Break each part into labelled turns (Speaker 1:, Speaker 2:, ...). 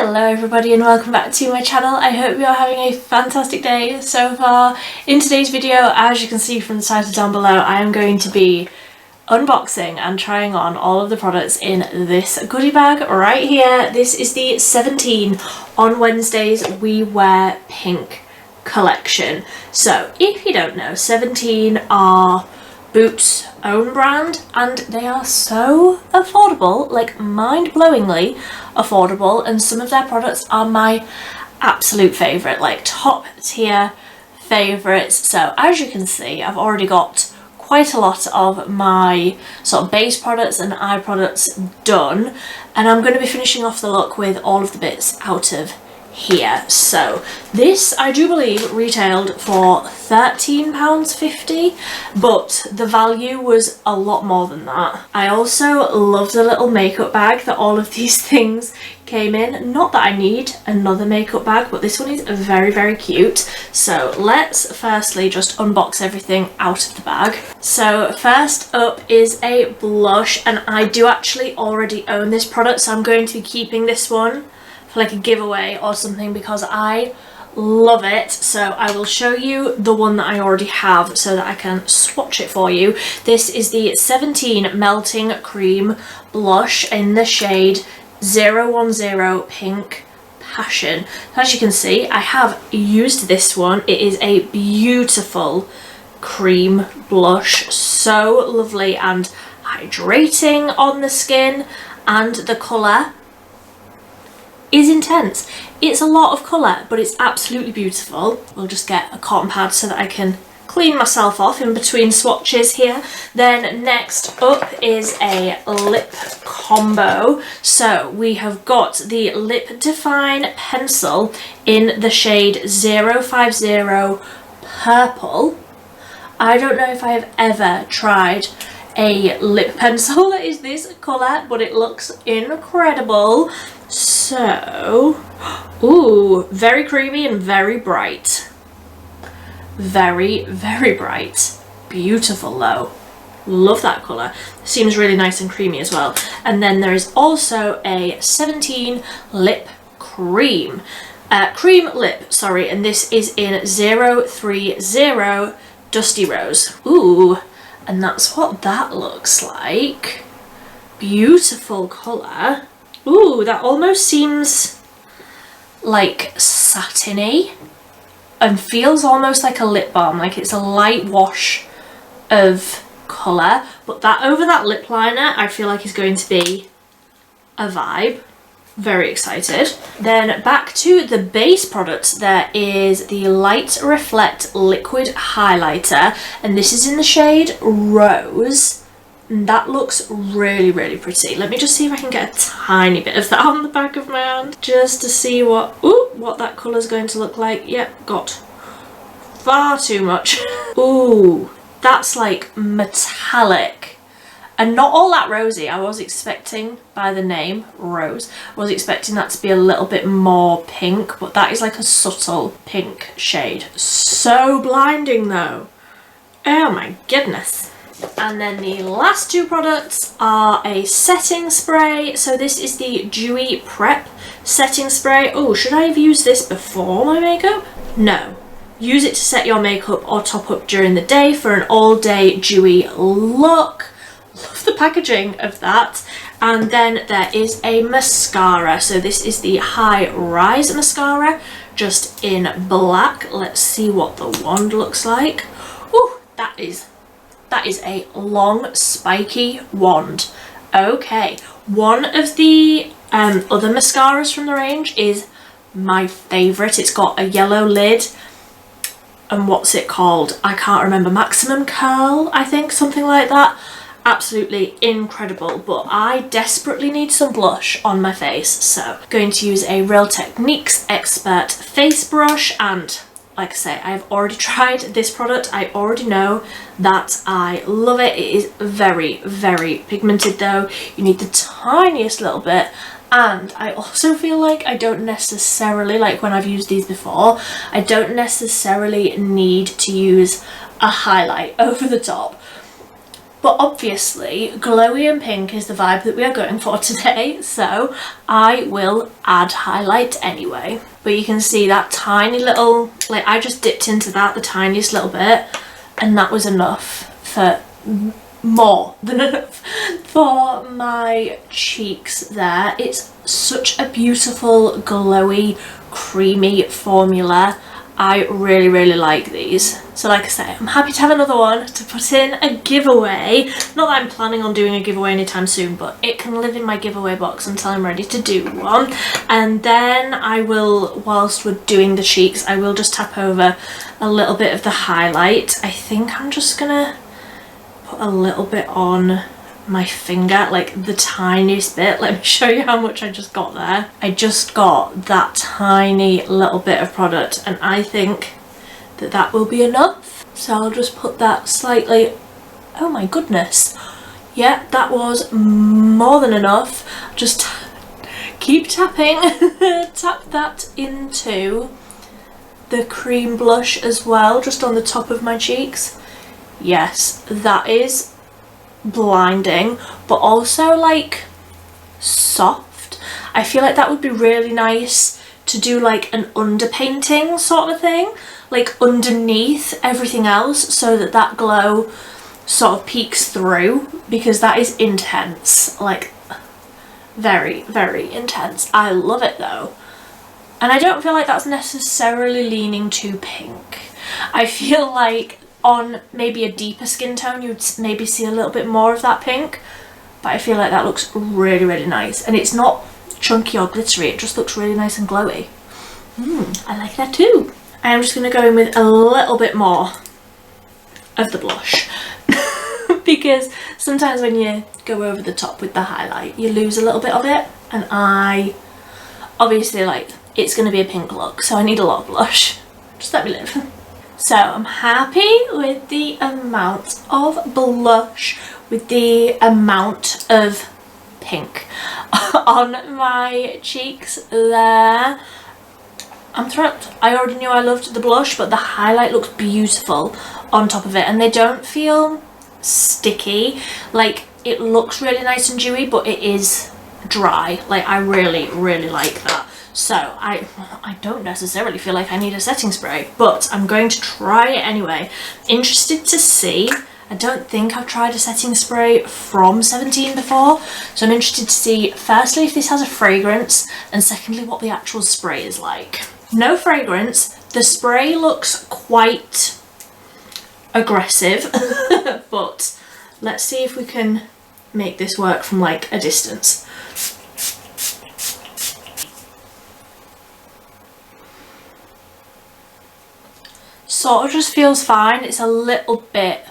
Speaker 1: Hello everybody and welcome back to my channel. I hope you are having a fantastic day so far. In today's video, as you can see from the title down below, I am going to be unboxing and trying on all of the products in this goodie bag right here. This is the 17 on Wednesdays We Wear Pink collection. So if you don't know, 17 are Boots' own brand and they are so affordable, like mind-blowingly affordable, and some of their products are my absolute favourite, like top tier favourites. So as you can see, I've already got quite a lot of my sort of base products and eye products done, and I'm going to be finishing off the look with all of the bits out of here. So this, I do believe, retailed for £13.50, but the value was a lot more than that. I also love the little makeup bag that all of these things came in. Not that I need another makeup bag, but this one is very, very cute. So let's firstly just unbox everything out of the bag. So first up is a blush, and I do actually already own this product, so I'm going to be keeping this one for like a giveaway or something because I love it. So I will show you the one that I already have so that I can swatch it for you. This is the 17 Melting Cream Blush in the shade 010 Pink Passion. As you can see, I have used this one. It is a beautiful cream blush, so lovely and hydrating on the skin, and the colour is intense. It's a lot of colour, but it's absolutely beautiful. We'll just get a cotton pad so that I can clean myself off in between swatches here. Then next up is a lip combo. So we have got the Lip Define pencil in the shade 050 Purple. I don't know if I have ever tried a lip pencil that is this colour, but it looks incredible. So, ooh, very creamy and very bright. Very, very bright. Beautiful though. Love that colour. Seems really nice and creamy as well. And then there is also a 17 lip cream. Cream lip, sorry, and this is in 030 Dusty Rose. Ooh, and that's what that looks like. Beautiful colour. Ooh, that almost seems like satiny and feels almost like a lip balm, like it's a light wash of colour, but that over that lip liner I feel like is going to be a vibe. Very excited. Then back to the base product, there is the Light Reflect Liquid Highlighter, and this is in the shade Rose. And that looks really, really pretty. Let me just see if I can get a tiny bit of that on the back of my hand just to see what that colour is going to look like. Yep, got far too much. Ooh, that's like metallic and not all that rosy. I was expecting, by the name Rose, I was expecting that to be a little bit more pink, but that is like a subtle pink shade. So blinding though. Oh my goodness. And then the last two products are a setting spray. So this is the Dewy Prep setting spray. Oh, should I have used this before my makeup? No. Use it to set your makeup or top up during the day for an all-day dewy look. Love the packaging of that. And then there is a mascara. So this is the High Rise mascara, just in black. Let's see what the wand looks like. Ooh, that is a long spiky wand. Okay, one of the other mascaras from the range is my favourite. It's got a yellow lid and what's it called? I can't remember. Maximum Curl, I think, something like that. Absolutely incredible, but I desperately need some blush on my face, so I'm going to use a Real Techniques Expert face brush. And like I say, I've already tried this product. I already know that I love it. It is very, very pigmented though. You need the tiniest little bit. And I also feel like I don't necessarily, like when I've used these before, I don't necessarily need to use a highlight over the top. But obviously glowy and pink is the vibe that we are going for today, so I will add highlight anyway. But you can see that tiny little, like I just dipped into that the tiniest little bit, and that was enough for, more than enough for my cheeks there. It's such a beautiful glowy creamy formula. I really, really like these. So like I say, I'm happy to have another one to put in a giveaway. Not that I'm planning on doing a giveaway anytime soon, but it can live in my giveaway box until I'm ready to do one. And then I will, whilst we're doing the cheeks, I will just tap over a little bit of the highlight. I think I'm just gonna put a little bit on my finger, like the tiniest bit. Let me show you how much I just got there. I just got that tiny little bit of product, and I think that that will be enough. So I'll just put that slightly, oh my goodness, yeah, that was more than enough. Just keep tapping. Tap that into the cream blush as well, just on the top of my cheeks. Yes, that is blinding, but also like soft. I feel like that would be really nice to do like an underpainting sort of thing, like underneath everything else, so that that glow sort of peeks through, because that is intense, like very, very intense. I love it though, and I don't feel like that's necessarily leaning too pink. I feel like on maybe a deeper skin tone you'd maybe see a little bit more of that pink, but I feel like that looks really, really nice, and it's not chunky or glittery, it just looks really nice and glowy. I like that too. I'm just going to go in with a little bit more of the blush because sometimes when you go over the top with the highlight you lose a little bit of it, and I obviously, like, it's going to be a pink look, so I need a lot of blush. Just let me live. So I'm happy with the amount of blush, with the amount of pink on my cheeks there. I'm thrilled. I already knew I loved the blush, but the highlight looks beautiful on top of it, and they don't feel sticky. Like, it looks really nice and dewy, but it is dry. Like, I really, really like that. So I don't necessarily feel like I need a setting spray, but I'm going to try it anyway. Interested to see. I don't think I've tried a setting spray from 17 before, so I'm interested to see firstly if this has a fragrance, and secondly what the actual spray is like. No fragrance. The spray looks quite aggressive, but let's see if we can make this work from like a distance. Sort of just feels fine. It's a little bit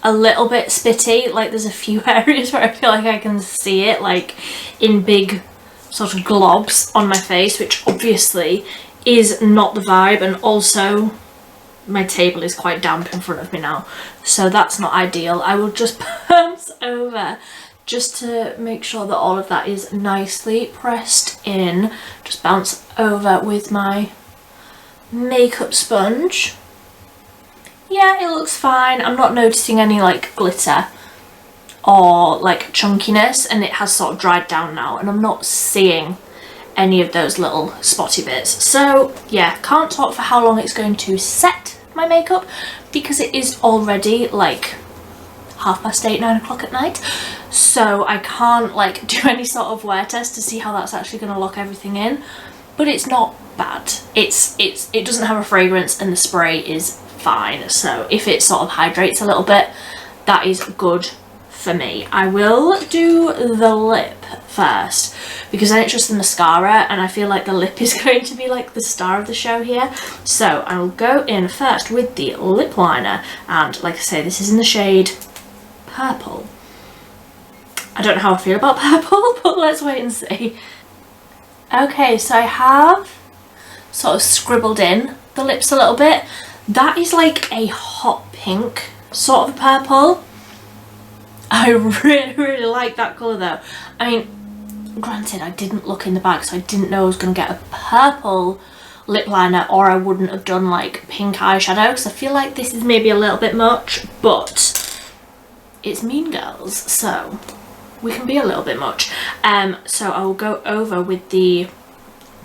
Speaker 1: spitty, like there's a few areas where I feel like I can see it like in big sort of globs on my face, which obviously is not the vibe, and also my table is quite damp in front of me now, so that's not ideal. I will just bounce over just to make sure that all of that is nicely pressed in. Just bounce over with my makeup sponge. Yeah, it looks fine. I'm not noticing any like glitter or like chunkiness, and it has sort of dried down now, and I'm not seeing any of those little spotty bits. So yeah, can't talk for how long it's going to set my makeup, because it is already like 8:30, 9 o'clock at night, so I can't like do any sort of wear test to see how that's actually going to lock everything in. But it's not bad. It doesn't have a fragrance, and the spray is fine, so if it sort of hydrates a little bit, that is good for me. I will do the lip first, because then it's just the mascara, and I feel like the lip is going to be like the star of the show here. So I will go in first with the lip liner, and like I say, this is in the shade Purple. I don't know how I feel about purple, but let's wait and see. Okay, so I have sort of scribbled in the lips a little bit. That is like a hot pink sort of purple. I really, really like that colour though. I mean, granted, I didn't look in the bag, so I didn't know I was going to get a purple lip liner, or I wouldn't have done like pink eyeshadow, because I feel like this is maybe a little bit much, but it's Mean Girls, so we can be a little bit much. So I will go over with the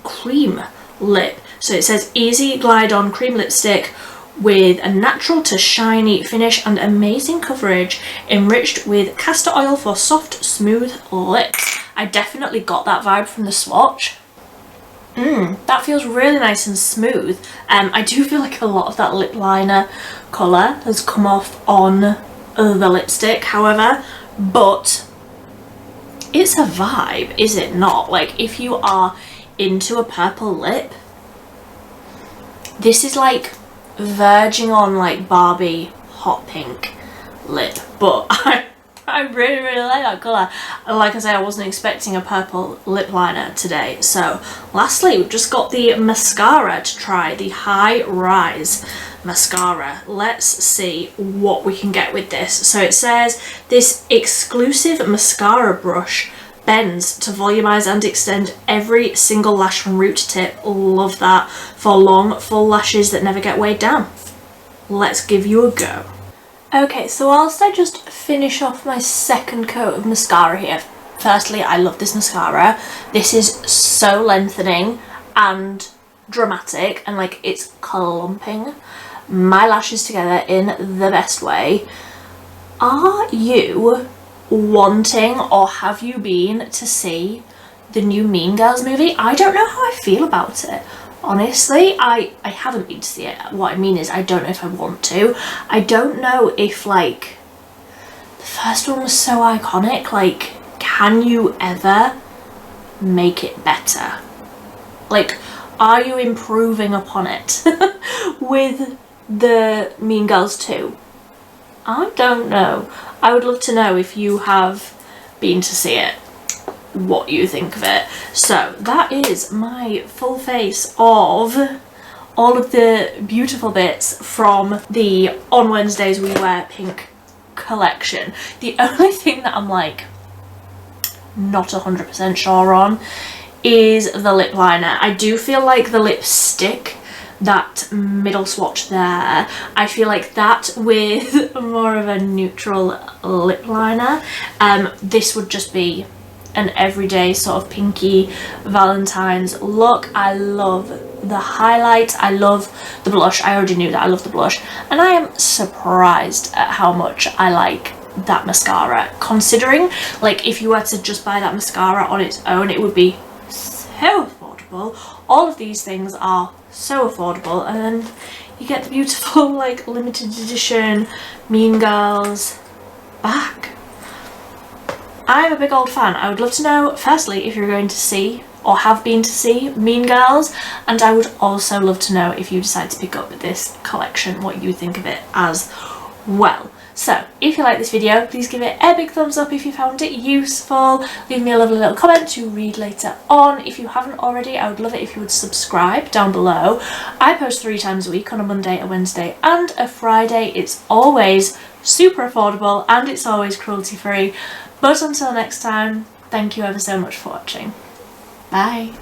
Speaker 1: cream lip. So it says easy glide on cream lipstick with a natural to shiny finish and amazing coverage, enriched with castor oil for soft, smooth lips. I definitely got that vibe from the swatch. That feels really nice and smooth. I do feel like a lot of that lip liner colour has come off on the lipstick, however, but it's a vibe, is it not? Like, if you are into a purple lip, this is like verging on like Barbie hot pink lip, but I really like that colour. Like I said, I wasn't expecting a purple lip liner today. So lastly, we've just got the mascara to try, the High Rise mascara. Let's see what we can get with this. So it says this exclusive mascara brush bends to volumize and extend every single lash from root to tip. Love that, for long full lashes that never get weighed down. Let's give you a go. Okay, so whilst I just finish off my second coat of mascara here, firstly, I love this mascara. This is so lengthening and dramatic, and like it's clumping my lashes together in the best way. Are you wanting, or have you been to see the new Mean Girls movie? I don't know how I feel about it. Honestly, I haven't been to see it. What I mean is, I don't know if I want to. I don't know if, like, the first one was so iconic, like, can you ever make it better? Like, are you improving upon it with the Mean Girls 2? I don't know. I would love to know, if you have been to see it, what you think of it. So that is my full face of all of the beautiful bits from the On Wednesdays We Wear Pink collection. The only thing that I'm like not 100% sure on is the lip liner. I do feel like the lipstick, that middle swatch there, I feel like that with more of a neutral lip liner, this would just be an everyday sort of pinky Valentine's look. I love the highlight, I love the blush. I already knew that I love the blush, and I am surprised at how much I like that mascara, considering like if you were to just buy that mascara on its own, it would be so affordable. All of these things are so affordable, and then you get the beautiful like limited edition Mean Girls bag. I'm a big old fan. I would love to know, firstly, if you're going to see or have been to see Mean Girls, and I would also love to know, if you decide to pick up this collection, what you think of it as well. So if you like this video, please give it a big thumbs up if you found it useful. Leave me a lovely little comment to read later on. If you haven't already, I would love it if you would subscribe down below. I post 3 times a week, on a Monday, a Wednesday and a Friday. It's always super affordable and it's always cruelty free. But until next time, thank you ever so much for watching. Bye.